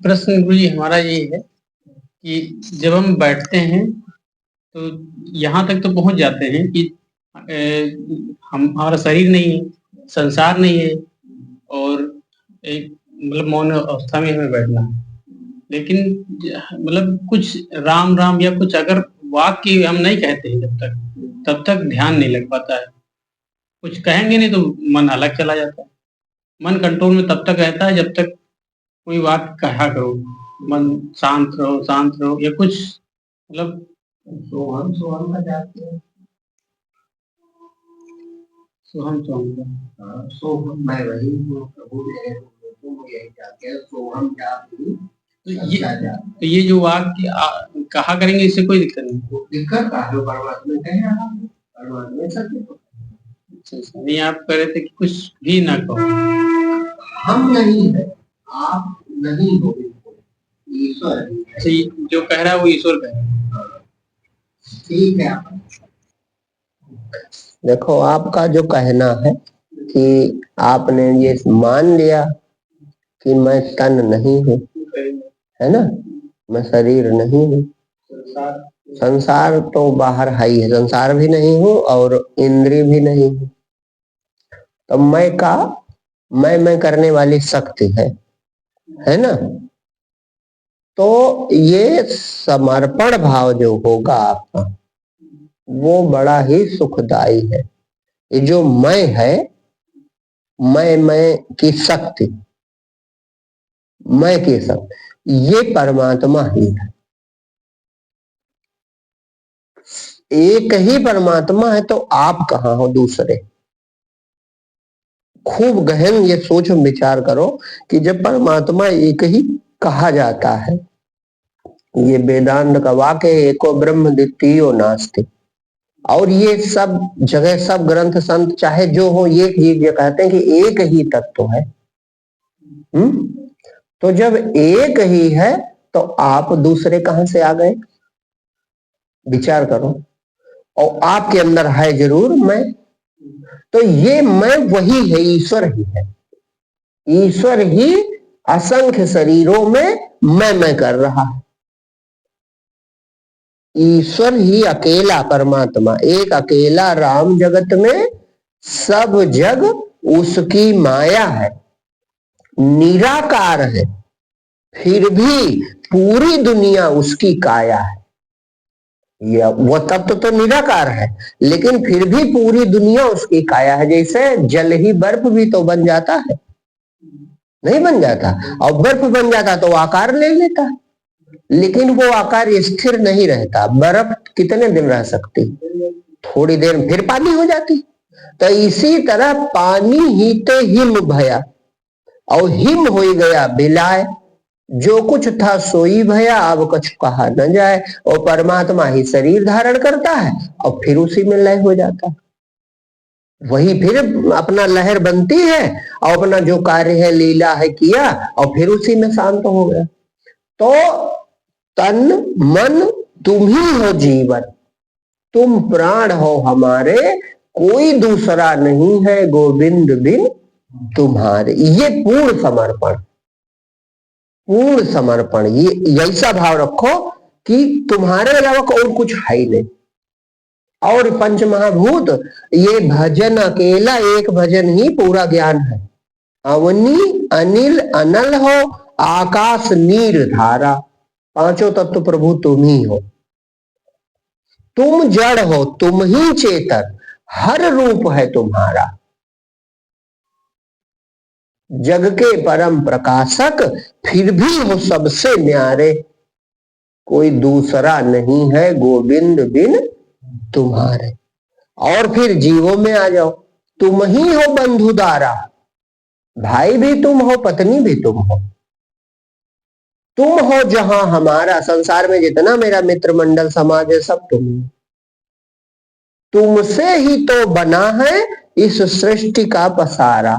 प्रश्न गुरुजी हमारा ये है कि जब हम बैठते हैं तो यहाँ तक तो पहुंच जाते हैं कि हमारा शरीर नहीं है, संसार नहीं है, और एक मतलब मौन अवस्था में हमें बैठना है। लेकिन मतलब कुछ राम राम या कुछ अगर वाक्य हम नहीं कहते हैं जब तक, तब तक ध्यान नहीं लग पाता है। कुछ कहेंगे नहीं तो मन अलग चला जाता है। मन कंट्रोल में तब तक रहता है जब तक कोई वाक्य कहा करो, मन शांत रहो या कुछ मतलब सोहम सोहम का जाते हैं। सोहम सोहम का सोहम मैं वही जो प्रभु ने मुझे यही चाहते हैं, सोहम जाप। तो ये जो वाक्य कहा करेंगे, इससे कोई दिक्कत नहीं। दिक्कत परमात्मा कहे, परमात्मा सत्य। नहीं, आप कह रहे थे कि कुछ भी ना कहो। हम नहीं है, आप नहीं हो, ईश्वर है। जो कह रहा है वो ईश्वर कह रहा है। ठीक है। देखो, आपका जो कहना है कि आपने ये मान लिया कि मैं तन नहीं हूँ, है ना, मैं शरीर नहीं हूँ, संसार तो बाहर है ही है, संसार भी नहीं हूँ और इंद्रिय भी नहीं हूँ। तो मैं का मैं करने वाली शक्ति है ना। तो ये समर्पण भाव जो होगा आपका, वो बड़ा ही सुखदाई है। ये जो मैं है, मैं की शक्ति, मैं की शक्ति, ये परमात्मा ही है। एक ही परमात्मा है तो आप कहाँ हो दूसरे। खूब गहन ये सोच विचार करो कि जब परमात्मा एक ही कहा जाता है, ये वेदांत का वाक्य, एको ब्रह्म द्वितीयो नास्ति, और ये सब जगह सब ग्रंथ संत चाहे जो हो ये कहते हैं कि एक ही तत्व है। तो जब एक ही है तो आप दूसरे कहां से आ गए, विचार करो। और आपके अंदर है जरूर मैं, तो ये मैं वही है, ईश्वर ही है। ईश्वर ही असंख्य शरीरों में मैं कर रहा है। ईश्वर ही अकेला परमात्मा, एक अकेला राम जगत में, सब जग उसकी माया है, निराकार है, फिर भी पूरी दुनिया उसकी काया है। यह वो तत्व तो निराकार है, लेकिन फिर भी पूरी दुनिया उसकी काया है। जैसे जल ही बर्फ भी तो बन जाता है, नहीं बन जाता, और बर्फ बन जाता तो आकार ले लेता, लेकिन वो आकार स्थिर नहीं रहता। बर्फ कितने दिन रह सकती, थोड़ी देर फिर पानी हो जाती। तो इसी तरह पानी हीते हिम भया, और हिम हो गया बिलाय, जो कुछ था सोई भया, अब कुछ कहा न जाए। और परमात्मा ही शरीर धारण करता है और फिर उसी में लय हो जाता है। वही फिर अपना लहर बनती है और अपना जो कार्य है लीला है किया और फिर उसी में शांत हो गया। तो तन मन तुम ही हो जीवन, तुम प्राण हो हमारे, कोई दूसरा नहीं है गोविंद बिन तुम्हारे। ये पूर्ण समर्पण, पूर्ण समर्पण, ये ऐसा भाव रखो कि तुम्हारे अलावा और कुछ है ही नहीं। और पंच महाभूत, ये भजन अकेला एक भजन ही पूरा ज्ञान है। अवनी अनिल अनल हो, आकाश नीर धारा, पांचों तत्व प्रभु तुम ही हो। तुम जड़ हो, तुम ही चेतन, हर रूप है तुम्हारा, जग के परम प्रकाशक, फिर भी हो सबसे न्यारे, कोई दूसरा नहीं है गोविंद बिन तुम्हारे। और फिर जीवों में आ जाओ, तुम ही हो बंधुदारा, भाई भी तुम हो, पत्नी भी तुम हो, तुम हो जहां हमारा। संसार में जितना मेरा मित्र मंडल समाज है सब तुम हो। तुमसे ही तो बना है इस सृष्टि का पसारा,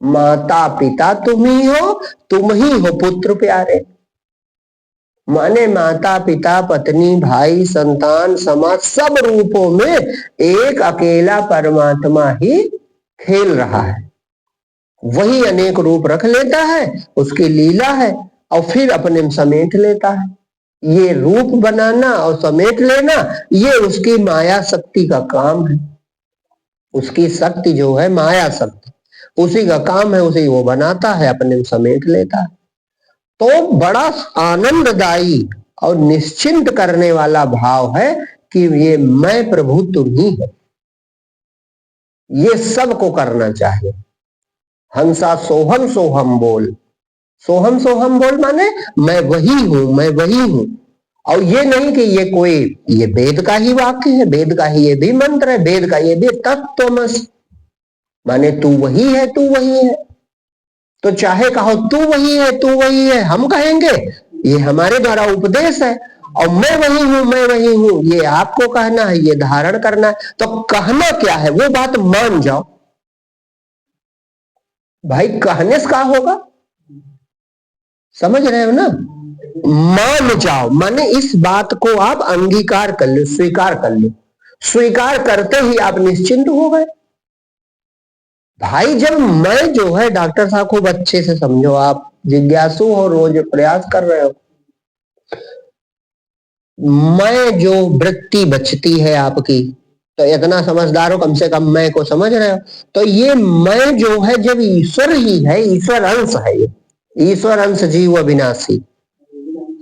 माता पिता तुम ही हो पुत्र प्यारे। माने माता पिता पत्नी भाई संतान समाज सब रूपों में एक अकेला परमात्मा ही खेल रहा है। वही अनेक रूप रख लेता है, उसकी लीला है, और फिर अपने में समेट लेता है। ये रूप बनाना और समेट लेना, ये उसकी माया शक्ति का काम है। उसकी शक्ति जो है माया शक्ति, उसी का काम है, उसी वो बनाता है, अपने में समेट लेता है। तो बड़ा आनंददायी और निश्चिंत करने वाला भाव है कि ये मैं प्रभु तुम ही है। ये सबको करना चाहिए। हंसा सोहम सोहम बोल, सोहम सोहम बोल माने मैं वही हूं, मैं वही हूं। और ये नहीं कि ये कोई, ये वेद का ही वाक्य है, वेद का ही ये भी मंत्र है, वेद का ये भी तत्त्वमसि माने तू वही है, तू वही है। तो चाहे कहो तू वही है, तू वही है, हम कहेंगे ये हमारे द्वारा उपदेश है, और मैं वही हूं, मैं वही हूं, ये आपको कहना है, ये धारण करना है। तो कहना क्या है, वो बात मान जाओ भाई। कहने से क्या होगा, समझ रहे हो ना? मान जाओ माने इस बात को आप अंगीकार कर लो, स्वीकार कर लो। स्वीकार करते ही आप निश्चिंत हो गए भाई। जब मैं जो है, डॉक्टर साहब खूब अच्छे से समझो, आप जिज्ञासु हो, रोज प्रयास कर रहे हो। मैं जो वृत्ति बचती है आपकी, तो इतना समझदार हो, कम से कम मैं को समझ रहे हो। तो ये मैं जो है, जब ईश्वर ही है, ईश्वर अंश है, ये ईश्वर अंश जीव अविनाशी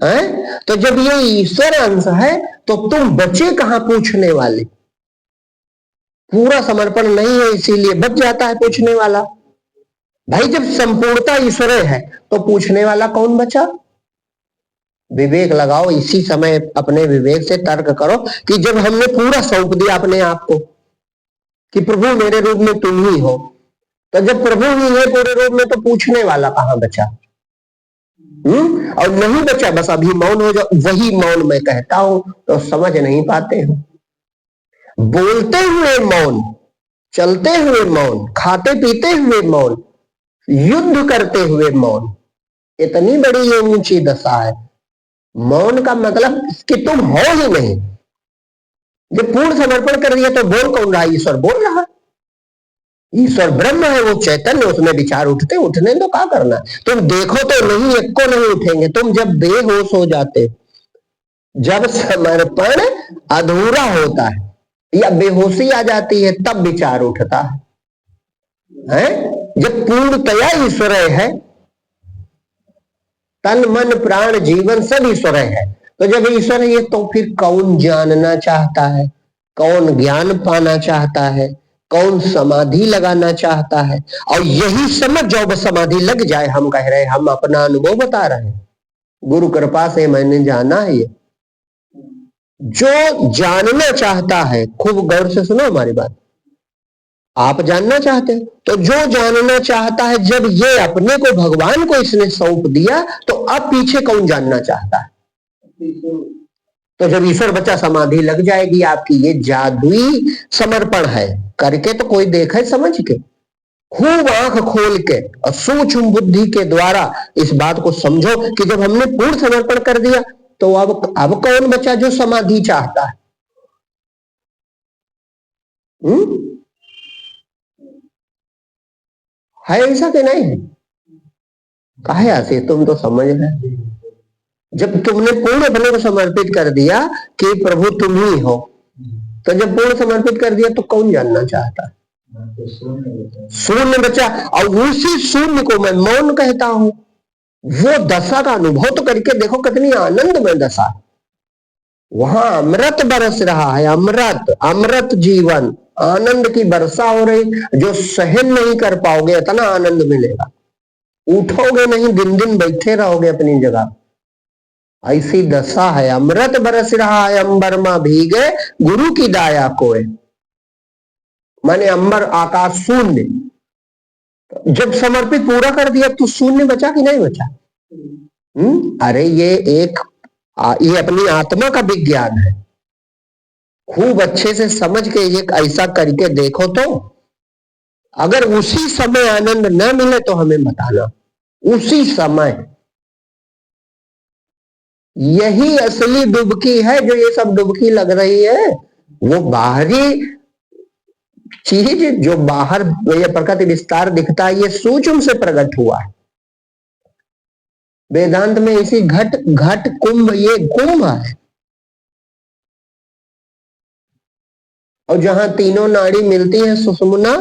है। तो जब ये ईश्वर अंश है, तो तुम बचे कहां पूछने वाले? पूरा समर्पण नहीं है, इसीलिए बच जाता है पूछने वाला। भाई जब संपूर्णता ईश्वर है, तो पूछने वाला कौन बचा? विवेक लगाओ, इसी समय अपने विवेक से तर्क करो कि जब हमने पूरा सौंप दिया अपने आप को कि प्रभु मेरे रूप में तुम ही हो, तो जब प्रभु ही है पूरे रूप में, तो पूछने वाला कहां बचा? और नहीं बचा, बस अभी मौन हो जाओ। वही मौन मैं कहता हूं, तो समझ नहीं पाते हो। बोलते हुए मौन, चलते हुए मौन, खाते पीते हुए मौन, युद्ध करते हुए मौन, इतनी बड़ी ये ऊंची दशा है। मौन का मतलब कि तुम हो ही नहीं। जब पूर्ण समर्पण कर दिया, तो बोल कौन रहा? ईश्वर बोल रहा। ईश्वर ब्रह्म है, वो चैतन्य, उसमें विचार उठते, उठने तो क्या करना है? तुम देखो तो नहीं, एक को नहीं उठेंगे। तुम जब बेहोश हो जाते, जब समर्पण अधूरा होता है या बेहोशी आ जाती है, तब विचार उठता है। जब पूर्णतया ईश्वर है, तन मन प्राण जीवन सब ईश्वर है, तो जब ईश्वर है, तो फिर कौन जानना चाहता है, कौन ज्ञान पाना चाहता है, कौन समाधि लगाना चाहता है? और यही समझ जाओ, बस समाधि लग जाए। हम कह रहे, हम अपना अनुभव बता रहे हैं, गुरु कृपा से मैंने जाना है। ये जो जानना चाहता है, खूब गौर से सुनो हमारी बात। आप जानना चाहते हैं, तो जो जानना चाहता है, जब ये अपने को भगवान को इसने सौंप दिया, तो अब पीछे कौन जानना चाहता है? तो जब ईश्वर बच्चा, समाधि लग जाएगी आपकी। ये जादुई समर्पण है, करके तो कोई देखे समझ के, खूब आंख खोल के और सूक्ष्म बुद्धि के द्वारा इस बात को समझो कि जब हमने पूर्ण समर्पण कर दिया, तो अब कौन बचा जो समाधि चाहता है? है ऐसा कि नहीं है? काहे ऐसे? तुम तो समझ रहे, जब तुमने पूर्ण अपने को समर्पित कर दिया कि प्रभु तुम ही हो, तो जब पूर्ण समर्पित कर दिया, तो कौन जानना चाहता है? शून्य बचा। और उसी शून्य को मैं मौन कहता हूं। वो दशा का अनुभव तो करके देखो, कितनी आनंदमय दशा। वहां अमृत बरस रहा है, अमृत, अमृत जीवन, आनंद की वर्षा हो रही, जो सहन नहीं कर पाओगे, इतना आनंद मिलेगा। उठोगे नहीं, दिन दिन बैठे रहोगे अपनी जगह। ऐसी दशा है। अमृत बरस रहा है, अंबर मां भीगे, गुरु की दाया कोय। माने अंबर आकाश शून्य। जब समर्पित पूरा कर दिया, तो शून्य बचा कि नहीं बचा? अरे ये अपनी आत्मा का विज्ञान है। खूब अच्छे से समझ के ये ऐसा करके देखो, तो अगर उसी समय आनंद न मिले, तो हमें बताना। उसी समय यही असली डुबकी है। जो ये सब डुबकी लग रही है, वो बाहरी चीज जो बाहर ये प्रकृति विस्तार दिखता है, ये सूक्ष्म से प्रकट हुआ है। वेदांत में इसी घट घट कुंभ, ये कुंभ है। और जहां तीनों नाड़ी मिलती है सुषुम्ना,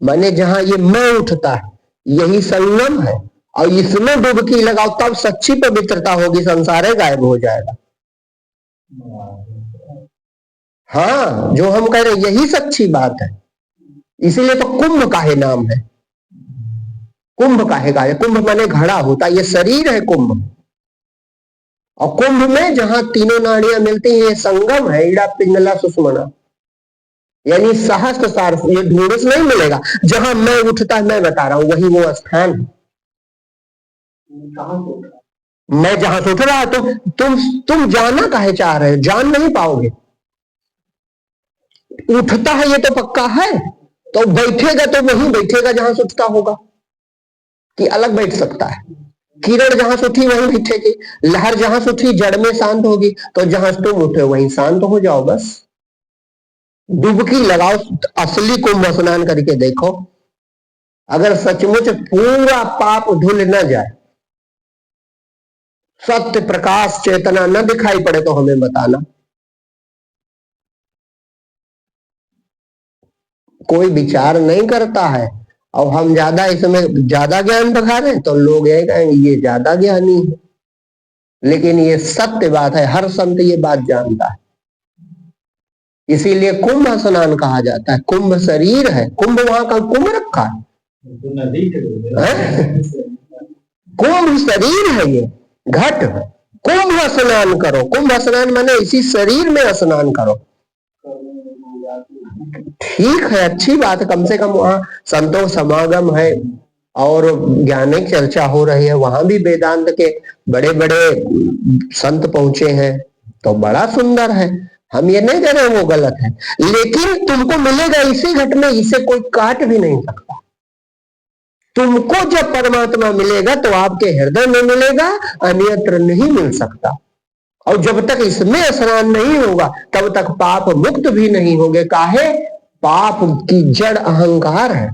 माने जहां ये मैं उठता है, यही संगम है। और इसमें डुबकी लगाओ तब सच्ची पवित्रता होगी, संसार गायब हो जाएगा। हाँ, जो हम कह रहे हैं यही सच्ची बात है। इसीलिए तो कुंभ काहे नाम है। कुंभ काहे का है? कुंभ माने घड़ा होता, ये शरीर है कुंभ। और कुंभ में जहां तीनों नाड़ियां मिलती हैं, ये संगम है, ईड़ा पिंगला सुषुम्ना, यानी सहस्त्र सार। ये ढूंढने से नहीं मिलेगा। जहां मैं उठता है, मैं बता रहा हूं, वही वो स्थान है। मैं जहां से उठ रहा है, तुम जाना काहे चाह रहे हो? जान नहीं पाओगे। उठता है ये तो पक्का है, तो बैठेगा तो वहीं बैठेगा जहां से उठता होगा, कि अलग बैठ सकता है? किरण जहां से उठी वहीं बैठेगी, लहर जहां से उठी जड़ में शांत होगी, तो जहां से तुम उठे वहीं शांत हो जाओ बस। डुबकी लगाओ, असली कुंभ स्नान करके देखो। अगर सचमुच पूरा पाप धुल न जाए, सत्य प्रकाश चेतना न दिखाई पड़े, तो हमें बताना। कोई विचार नहीं करता है, और हम ज्यादा इसमें ज्यादा ज्ञान दिखा रहे हैं, तो लोग यही कहेंगे ये ज्यादा ज्ञानी है। लेकिन ये सत्य बात है, हर संत ये बात जानता है। इसीलिए कुंभ स्नान कहा जाता है। कुंभ शरीर है, कुंभ वहां का कुंभ रखा है, कुंभ शरीर है ये घट। कुंभ स्नान करो, कुंभ स्नान माने इसी शरीर में स्नान करो। ठीक है, अच्छी बात है, कम से कम वहां संतों समागम है और ज्ञानिक चर्चा हो रही है, वहां भी वेदांत के बड़े बड़े संत पहुंचे हैं, तो बड़ा सुंदर है। हम ये नहीं कह रहे वो गलत है, लेकिन तुमको मिलेगा इसी घट में, इसे कोई काट भी नहीं सकता। तुमको जब परमात्मा मिलेगा तो आपके हृदय में मिलेगा, अन्यत्र नहीं मिल सकता। और जब तक इसमें स्नान नहीं होगा, तब तक पाप मुक्त भी नहीं होगे। काहे? पाप की जड़ अहंकार है,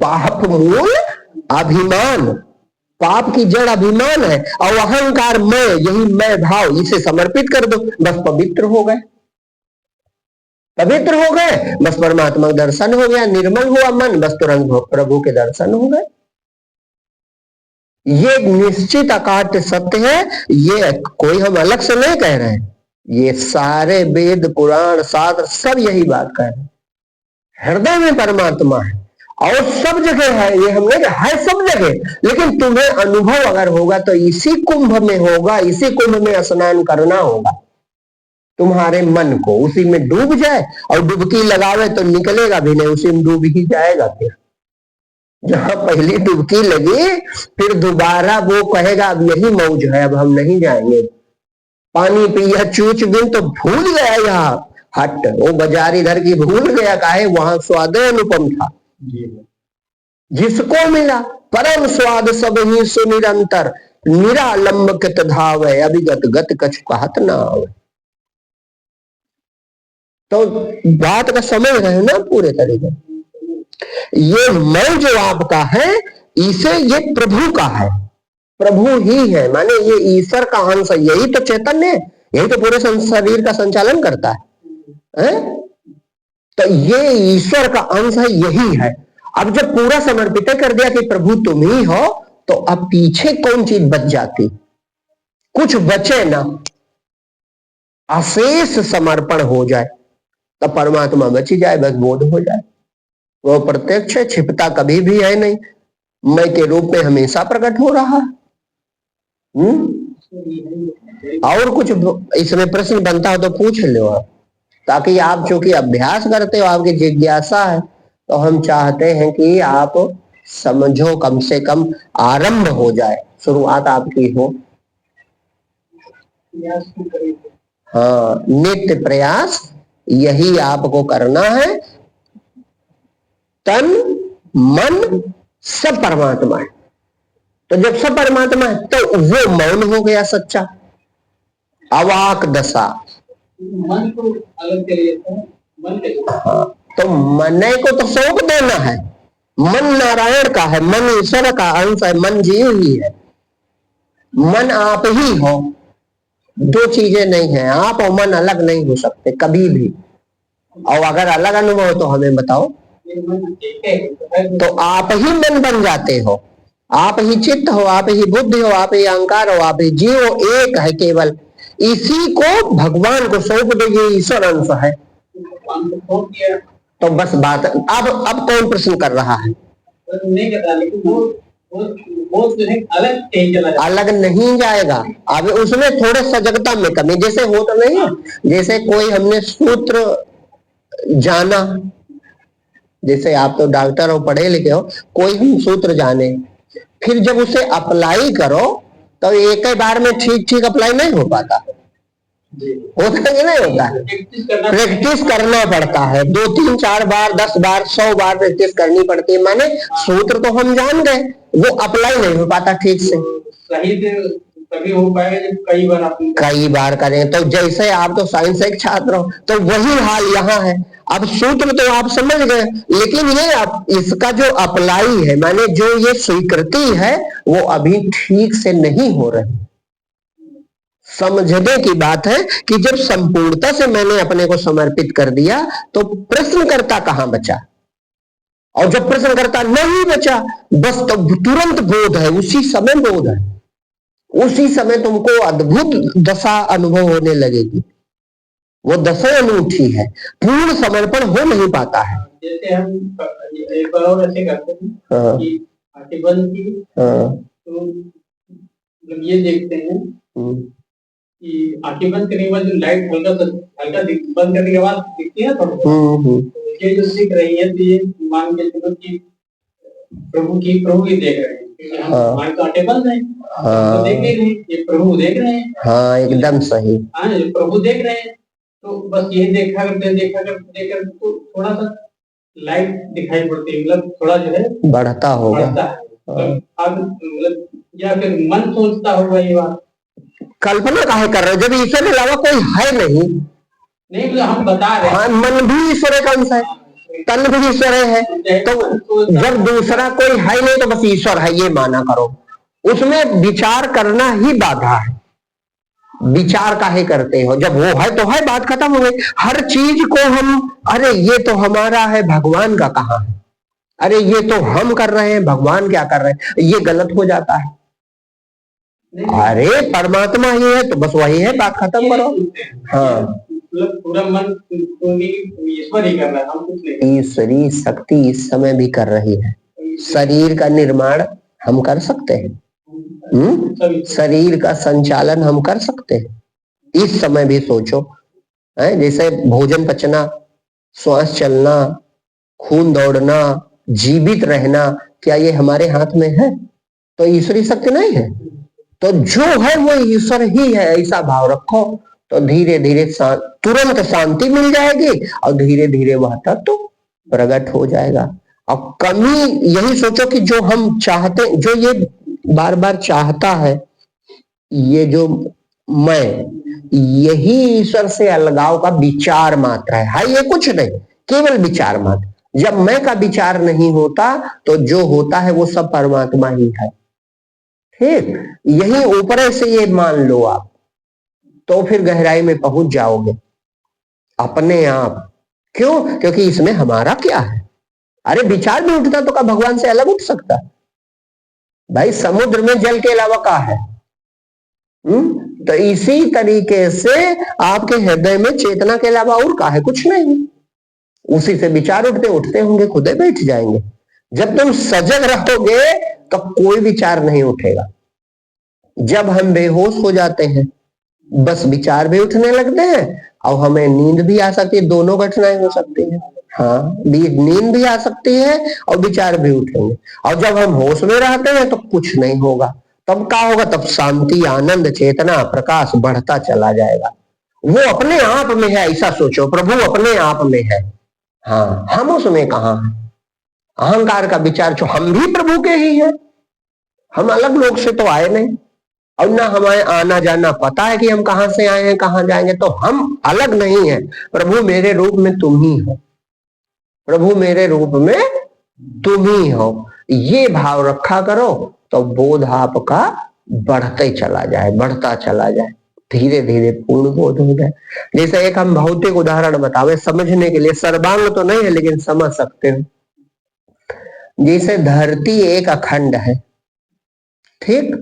पाप मूल अभिमान। पाप की जड़ अभिमान है, और अहंकार मैं, यही मैं भाव, इसे समर्पित कर दो, बस पवित्र हो गए। पवित्र हो गए, बस परमात्मा का दर्शन हो गया। निर्मल हुआ मन, बस तुरंत प्रभु के दर्शन हो गए। ये निश्चित अकाट्य सत्य है, ये कोई हम अलग से नहीं कह रहे हैं। ये सारे वेद पुराण शास्त्र सब यही बात कह रहे हैं। हृदय में परमात्मा है और सब जगह है, ये हमने है सब जगह। लेकिन तुम्हें अनुभव अगर होगा तो इसी कुंभ में होगा, इसी कुंभ में स्नान करना होगा। तुम्हारे मन को उसी में डूब जाए, और डुबकी लगावे तो निकलेगा भी नहीं, उसी में डूब ही जाएगा। फिर जहां पहली डुबकी लगी, फिर दोबारा वो कहेगा अब यही मौज है, अब हम नहीं जाएंगे। पानी पिया चूच बिन तो भूल गया यहाँ हट, वो बाजार इधर की भूल गया, काहे वहां स्वाद अनुपम था। जिसको मिला परम स्वाद सब ही सुनिरंतर, निरालंब कित धावे, अभिगत गत कछु कहत ना आवे। तो बात का समझ रहे ना पूरे तरीके। ये मैं जो आपका है, इसे ये प्रभु का है, प्रभु ही है, माने ये ईश्वर का अंश है। यही तो चैतन्य है, यही तो पूरे शरीर का संचालन करता है? तो ये ईश्वर का अंश है, यही है। अब जब पूरा समर्पित कर दिया कि प्रभु तुम ही हो, तो अब पीछे कौन चीज बच जाती? कुछ बचे ना, अशेष समर्पण हो जाए, तब परमात्मा बच जाए, बस बोध हो जाए। वो प्रत्यक्ष है, छिपता कभी भी है नहीं, मैं के रूप में हमेशा प्रकट हो रहा है। और कुछ इसमें प्रश्न बनता हो तो पूछ लो आप, ताकि आप चूंकि अभ्यास करते हो, आपकी जिज्ञासा है, तो हम चाहते हैं कि आप समझो, कम से कम आरंभ हो जाए, शुरुआत आपकी हो। हाँ, नित्य प्रयास यही आपको करना है। तन मन सब परमात्मा है, तो जब सब परमात्मा है तो वो मौन हो गया सच्चा, अवाक दशा। मन को अलग कर लेता है, मन के हाँ, तो मन को तो सौंप देना है। मन नारायण का है, मन ईश्वर का अंश है, मन जीव ही है, मन आप ही हो, दो चीजें नहीं है। आप और मन अलग नहीं हो सकते कभी भी। और अगर अलग अनुभव हो तो हमें बताओ। तो आप ही मन बन जाते हो, आप ही चित्त हो, आप ही बुद्धि हो, आप ही अहंकार हो, आप ही जीव हो, एक है केवल। इसी को भगवान को सौंप दो, ये ईश्वर अंश है। तो बस बात। अब कौन प्रश्न कर रहा है? नहीं कर रहा, लेकिन वो जो है अलग नहीं जाएगा। अब उसमें थोड़े सजगता में कमी, जैसे हो तो नहीं है, जैसे कोई हमने सूत्र जाना, जैसे आप तो डॉक्टर हो, पढ़े लिखे हो, कोई भी सूत्र जाने, फिर जब उसे अप्लाई करो तो एक ही बार में ठीक ठीक अप्लाई नहीं हो पाता, होता कि नहीं होता है? प्रैक्टिस करना पड़ता है, 2 3 4 बार, 10 बार, 100 बार प्रैक्टिस करनी पड़ती है। माने सूत्र तो हम जान गए, वो अप्लाई नहीं हो पाता ठीक से। सही तभी हो पाएगा जब कई बार करें। तो जैसे आप तो साइंस एक छात्र हो, तो वही हाल यहाँ है। अब सूत्र तो आप समझ गए, लेकिन ये इसका जो अप्लाई है, माने जो ये स्वीकृति है, वो अभी ठीक से नहीं हो रही। समझने की बात है कि जब संपूर्णता से मैंने अपने को समर्पित कर दिया तो प्रश्नकर्ता कहां बचा, और जब प्रश्नकर्ता नहीं बचा, बस तब तुरंत बोध है, उसी समय बोध है, उसी समय तुमको अद्भुत दशा अनुभव होने लगेगी। वो दशा अनूठी है, पूर्ण समर्पण हो नहीं पाता है। जैसे हम एक बार और ऐसे करते हैं कि आंखें बंद की, तो ये देखते हैं कि आंखें बंद करने के बाद जो लाइट हल्का बंद करने के बाद दिखती है, तो ये जो दिख रही है, तो ये मान के चलो कि प्रभु की देख रहे हैं, क्योंकि हम हमारी तो आंखें बंद है, तो देख नहीं रहे, ये प्रभु देख रहे हैं। हाँ, एकदम सही। हाँ, प्रभु देख रहे हैं, तो बस ये देखा करते तो थोड़ा सा लाइट दिखाई पड़ती है, मतलब थोड़ा जो है बढ़ता होगा, अब मतलब, या फिर मन सोचता होगा ये बात। कल्पना काहे कर रहे हो, जब ईश्वर के अलावा कोई है नहीं। मतलब हम बता रहे हैं। हाँ, मन भी ईश्वर का अंश है, तन भी ईश्वर है, तो जब दूसरा कोई है नहीं तो बस ईश्वर है ये माना करो। उसमें विचार करना ही बाधा है। विचार काहे करते हो, जब वो है तो है, बात खत्म हो गई। हर चीज को हम, अरे ये तो हमारा है, भगवान का कहाँ है, अरे ये तो हम कर रहे हैं, भगवान क्या कर रहे हैं, ये गलत हो जाता है। अरे परमात्मा ही है तो बस वही है, बात खत्म करो। हाँ, पूरा मन ईश्वर ही कर रहा है, हम कुछ नहीं। ईश्वरी शक्ति इस समय भी कर रही है। शरीर का निर्माण हम कर सकते हैं, शरीर का संचालन हम कर सकते हैं। इस समय भी सोचो, है जैसे भोजन पचना, श्वास चलना, खून दौड़ना, जीवित रहना, क्या ये हमारे हाथ में है? तो ईश्वरी शक्ति नहीं है, तो जो है वो ईश्वर ही है, ऐसा भाव रखो, तो धीरे धीरे तुरंत शांति मिल जाएगी, और धीरे धीरे वह तत्व प्रकट हो जाएगा। और कमी यही सोचो कि जो हम चाहते, जो ये बार बार चाहता है, ये जो मैं, यही ईश्वर से अलगाव का विचार मात्र है ये कुछ नहीं, केवल विचार मात्र। जब मैं का विचार नहीं होता तो जो होता है वो सब परमात्मा ही है। ठीक, यही ऊपर से ये मान लो आप, तो फिर गहराई में पहुंच जाओगे अपने आप। क्यों? क्योंकि इसमें हमारा क्या है? अरे विचार भी उठता तो क्या भगवान से अलग उठ सकता? भाई समुद्र में जल के अलावा क्या है? तो इसी तरीके से आपके हृदय में चेतना के अलावा और क्या है? कुछ नहीं। उसी से विचार उठते उठते होंगे, खुद ही बैठ जाएंगे। जब तुम सजग रहोगे तो कोई विचार नहीं उठेगा। जब हम बेहोश हो जाते हैं, बस विचार भी उठने लगते हैं और हमें नींद भी आ सकती है। दोनों घटनाएं हो सकती है। हाँ, नींद भी आ सकती है और विचार भी उठेंगे। और जब हम होश में रहते हैं तो कुछ नहीं होगा। तब क्या होगा? तब शांति, आनंद, चेतना, प्रकाश बढ़ता चला जाएगा। वो अपने आप में है, ऐसा सोचो। प्रभु अपने आप में है, हाँ, हम उसमें कहाँ हैं? अहंकार का विचार, जो हम भी प्रभु के ही हैं, हम अलग लोग से तो आए नहीं। और ना हमें आना जाना पता है कि हम कहां से आए हैं कहां जाएंगे, तो हम अलग नहीं है। प्रभु मेरे रूप में तुम ही हो, प्रभु मेरे रूप में तुम ही हो, ये भाव रखा करो तो बोध आपका बढ़ते चला जाए, बढ़ता चला जाए, धीरे धीरे पूर्ण बोध हो जाए। जैसे एक हम भौतिक उदाहरण बतावे समझने के लिए, सर्वांग तो नहीं है लेकिन समझ सकते हो। जैसे धरती एक अखंड है, ठीक,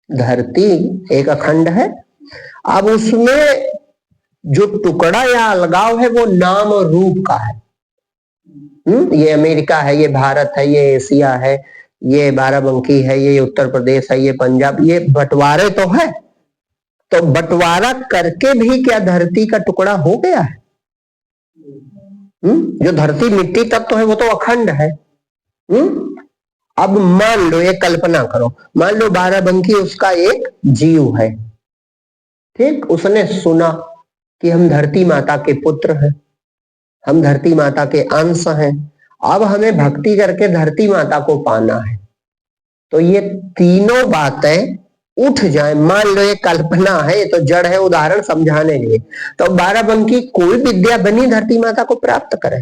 धरती एक अखंड है। अब उसमें जो टुकड़ा या अलगाव है वो नाम और रूप का है। ये अमेरिका है, ये भारत है, ये एशिया है, ये बाराबंकी है, ये उत्तर प्रदेश है, ये पंजाब, ये बंटवारे तो है। तो बंटवारा करके भी क्या धरती का टुकड़ा हो गया है? जो धरती मिट्टी तत्व है वो तो अखंड है। अब मान लो, एक कल्पना करो, मान लो बाराबंकी उसका एक जीव है, ठीक, उसने सुना कि हम धरती माता के पुत्र हैं, हम धरती माता के अंश हैं, अब हमें भक्ति करके धरती माता को पाना है। तो ये तीनों बातें उठ जाए, मान लो ये कल्पना है, तो जड़ है, उदाहरण समझाने के लिए। तो बाराबंकी कोई विद्या बनी धरती माता को प्राप्त करे,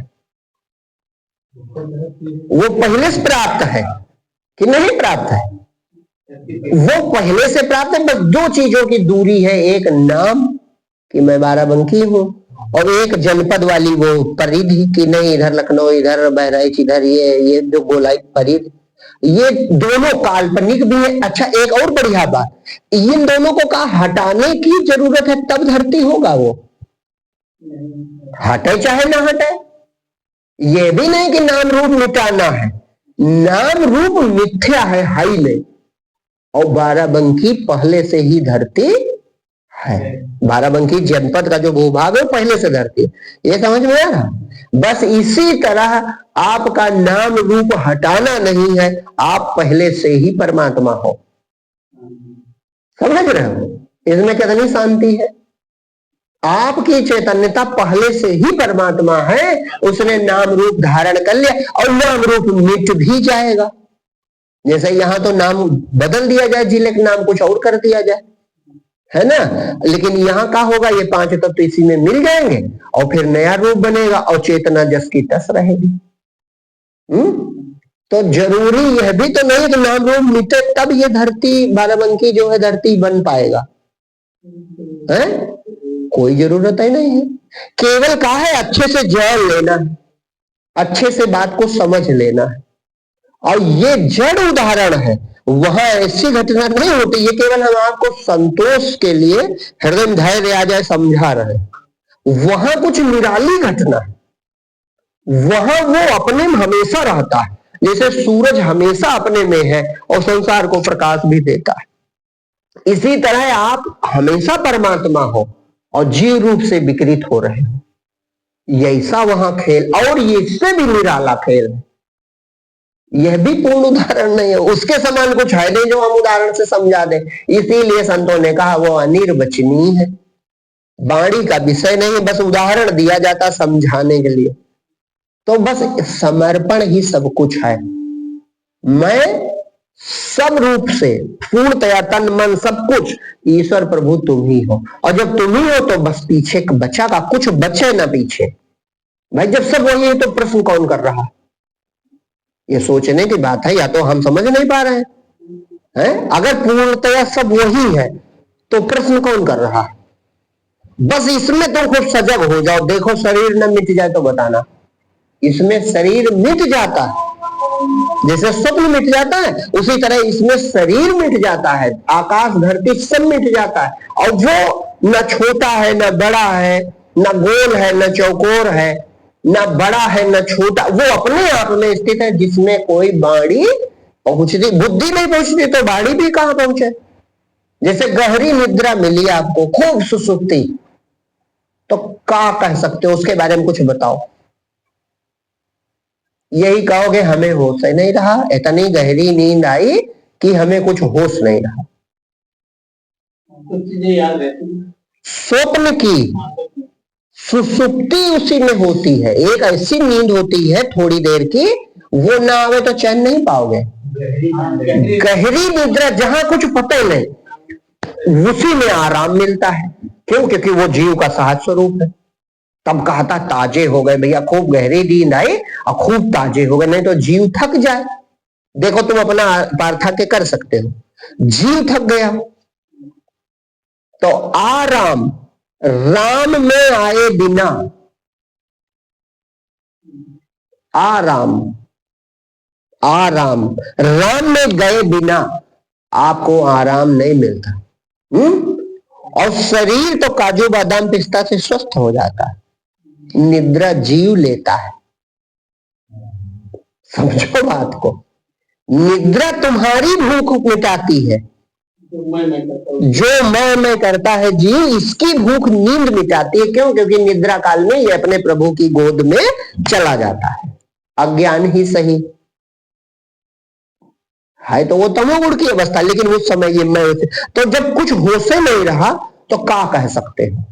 वो पहले से प्राप्त है कि नहीं प्राप्त है? वो पहले से प्राप्त है, बस दो चीजों की दूरी है, एक नाम कि मैं बाराबंकी हूं, और एक जनपद वाली वो परिधि कि नहीं, इधर लखनऊ, इधर बहराइच, इधर ये जो गोलाई परिधि, ये दोनों काल्पनिक भी है। अच्छा, एक और बढ़िया बात, इन दोनों को कहा हटाने की जरूरत है तब धरती होगा, वो हटे चाहे ना हटे। ये भी नहीं कि नाम रूप मिटाना है, नाम रूप मिथ्या है हाई में, और बाराबंकी पहले से ही धरती है। बाराबंकी जनपद का जो भूभाग है पहले से धरती है, ये समझ में आ रहा? बस इसी तरह आपका नाम रूप हटाना नहीं है, आप पहले से ही परमात्मा हो। समझ रहे हो? इसमें कितनी शांति है। आपकी चैतन्यता पहले से ही परमात्मा है, उसने नाम रूप धारण कर लिया, और नाम रूप मिट भी जाएगा। जैसे यहां तो नाम बदल दिया जाए, जिले का नाम कुछ और कर दिया जाए, है ना, लेकिन यहाँ का होगा, ये पांच तत्व तो इसी में मिल जाएंगे और फिर नया रूप बनेगा और चेतना जस की तस रहेगी। तो जरूरी यह भी तो नहीं कि नाम रूप मिटे तब ये धरती बाराबंकी जो है धरती बन पाएगा, है? कोई जरूरत ही नहीं है। केवल कहा है अच्छे से जान लेना है, अच्छे से बात को समझ लेना है, और ये जड़ उदाहरण है, वहां ऐसी घटना नहीं होती। ये केवल हम आपको संतोष के लिए हृदय में धैर्य आ जाए समझा रहे। वहां कुछ निराली घटना है, वहां वो अपने में हमेशा रहता है, जैसे सूरज हमेशा अपने में है और संसार को प्रकाश भी देता है। इसी तरह आप हमेशा परमात्मा हो और जीव रूप से विकृत हो रहे हो। ऐसा वहां खेल, और ये इससे भी निराला खेल है। यह भी पूर्ण उदाहरण नहीं है, उसके समान कुछ है नहीं जो हम उदाहरण से समझा दें। इसीलिए संतों ने कहा वो अनिर्वचनीय है, वाणी का विषय नहीं है, बस उदाहरण दिया जाता समझाने के लिए। तो बस समर्पण ही सब कुछ है। मैं सब रूप से पूर्णतया तन मन सब कुछ ईश्वर प्रभु तुम ही हो, और जब तुम ही हो तो बस पीछे बचा का कुछ बचे ना पीछे। भाई जब सब वही है तो प्रश्न कौन कर रहा? ये सोचने की बात है, या तो हम समझ नहीं पा रहे हैं। अगर पूर्णतया सब वही है तो प्रश्न कौन कर रहा? बस इसमें तो खुद सजग हो जाओ। देखो शरीर न मिट जाए तो बताना, इसमें शरीर मिट जाता है, जैसे स्वप्न मिट जाता है उसी तरह इसमें शरीर मिट जाता है, आकाश धरती सब मिट जाता है। और वो न छोटा है न बड़ा है, न गोल है न चौकोर है, न बड़ा है न छोटा, वो अपने आप में स्थित है, जिसमें कोई वाणी पहुंचती, बुद्धि नहीं पहुंचती तो वाणी भी कहां पहुंचे। जैसे गहरी निद्रा मिली आपको, खूब सुसुप्ति, तो क्या कह सकते हो उसके बारे में? कुछ बताओ। यही कहोगे हमें होश ही नहीं रहा, इतनी गहरी नींद आई कि हमें कुछ होश नहीं रहा। कुछ चीजें याद रहती, स्वप्न की सुसुप्ति उसी में होती है। एक ऐसी नींद होती है थोड़ी देर की, वो ना आवे तो चैन नहीं पाओगे। गहरी निद्रा जहां कुछ पता ही नहीं, उसी में आराम मिलता है। क्यों? क्योंकि वो जीव का सहज स्वरूप है। तब कहा था ताजे हो गए भैया, खूब गहरी नींद आई और खूब ताजे हो गए, नहीं तो जीव थक जाए। देखो तुम अपना पार्थक्य कर सकते हो, जीव थक गया तो आराम राम में आए बिना, आराम आराम राम में गए बिना आपको आराम नहीं मिलता। और शरीर तो काजू बादाम पिस्ता से स्वस्थ हो जाता है, निद्रा जीव लेता है। समझो बात को, निद्रा तुम्हारी भूख मिटाती है। जो मैं करता है जीव, इसकी भूख नींद मिटाती है। क्यों? क्योंकि निद्रा काल में ये अपने प्रभु की गोद में चला जाता है। अज्ञान ही सही है तो वो तमोगुण की अवस्था, लेकिन उस समय ये मैं, तो जब कुछ होशे नहीं रहा तो क्या कह सकते हो?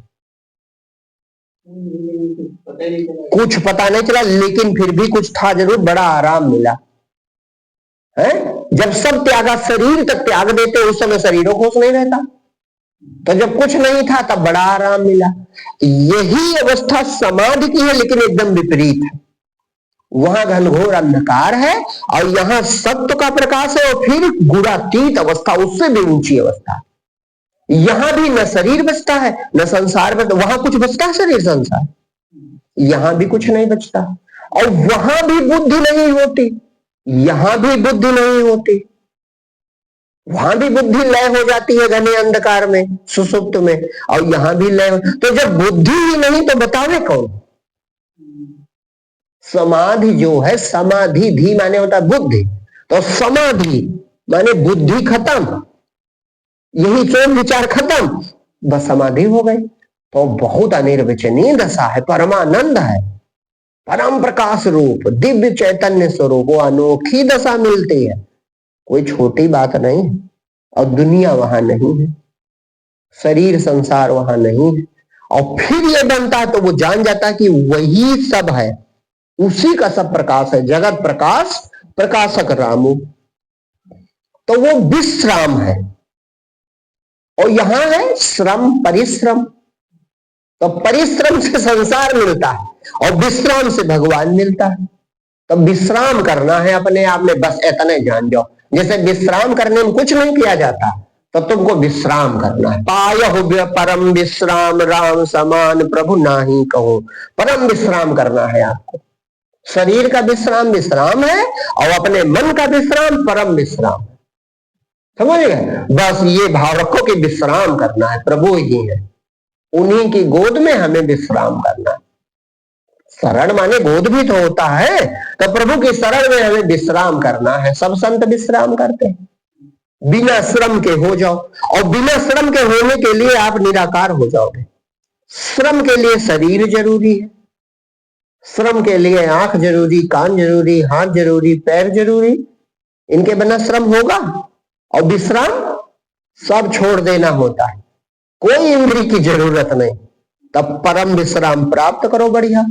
कुछ पता नहीं चला, लेकिन फिर भी कुछ था जरूर, बड़ा आराम मिला है। जब सब त्यागा, शरीर तक त्याग देते उस समय शरीरों को नहीं रहता, तो जब कुछ नहीं था तब बड़ा आराम मिला। यही अवस्था समाधि की है, लेकिन एकदम विपरीत है। वहां घनघोर अंधकार है और यहाँ सत्य का प्रकाश है, और फिर गुणातीत अवस्था, उससे भी ऊंची अवस्था। यहां भी न शरीर बचता है न संसार बचता। वहां कुछ बचता है शरीर संसार, यहां भी कुछ नहीं बचता। और वहां भी बुद्धि नहीं होती, यहां भी बुद्धि नहीं होती। वहां भी बुद्धि लय हो जाती है घने अंधकार में, सुसुप्त में, और यहां भी लय। तो जब बुद्धि ही नहीं तो बतावे कौन? समाधि जो है, समाधि धी माने होता है बुद्धि, तो समाधि माने बुद्धि खत्म, यही सोच विचार खत्म, बस समाधि हो गई। तो बहुत अनिर्वचनीय दशा है, परमानंद है, परम प्रकाश रूप, दिव्य चैतन्य स्वरूप, वो अनोखी दशा मिलती है, कोई छोटी बात नहीं। और दुनिया वहां नहीं है, शरीर संसार वहां नहीं है। और फिर ये बनता है तो वो जान जाता है कि वही सब है, उसी का सब प्रकाश है, जगत प्रकाश प्रकाशक रामू। तो वो विश्राम है। और यहां है श्रम परिश्रम, तो परिश्रम से संसार मिलता है और विश्राम से भगवान मिलता है। तो विश्राम करना है अपने आप में, बस इतने जान जाओ। जैसे विश्राम करने में कुछ नहीं किया जाता, तो तुमको विश्राम करना है। पायहु परम विश्राम राम समान प्रभु नाही कहो। परम विश्राम करना है आपको। शरीर का विश्राम विश्राम है, और अपने मन का विश्राम परम विश्राम। समझ गए? बस ये भाव रखो कि विश्राम करना है, प्रभु ही है, उन्हीं की गोद में हमें विश्राम करना है। शरण माने गोद भी तो होता है, तो प्रभु की शरण में हमें विश्राम करना है। सब संत विश्राम करते हैं, बिना श्रम के हो जाओ। और बिना श्रम के होने के लिए आप निराकार हो जाओगे। श्रम के लिए शरीर जरूरी है, श्रम के लिए आंख जरूरी, कान जरूरी, हाथ जरूरी, पैर जरूरी, इनके बिना श्रम होगा? और विश्राम सब छोड़ देना होता है, कोई इंद्री की जरूरत नहीं। तब परम विश्राम प्राप्त करो, बढ़िया।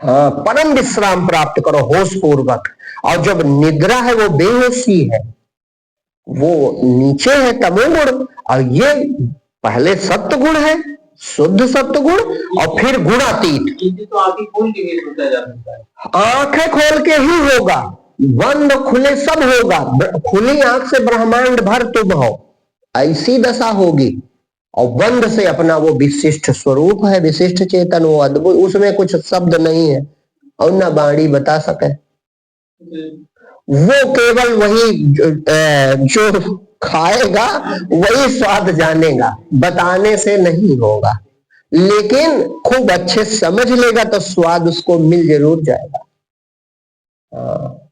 हाँ, परम विश्राम प्राप्त करो होश पूर्वक। और जब निद्रा है वो बेहोशी है, वो नीचे है तमोगुण, और ये पहले सत्य गुण है, शुद्ध सत्य गुण, और फिर गुणातीत। तो आंखें खोल के भी सोचा जा सकता है, आंखें खोल के ही होगा, बंद खुले सब होगा। खुली आंख से ब्रह्मांड भर तुम हो, ऐसी दशा होगी। और बंद से अपना वो विशिष्ट स्वरूप है, विशिष्ट चेतन, वो अद्भुत, उसमें कुछ शब्द नहीं है और ना वाणी बता सके। वो केवल वही जो खाएगा वही स्वाद जानेगा, बताने से नहीं होगा, लेकिन खूब अच्छे समझ लेगा तो स्वाद उसको मिल जरूर जाएगा। हाँ।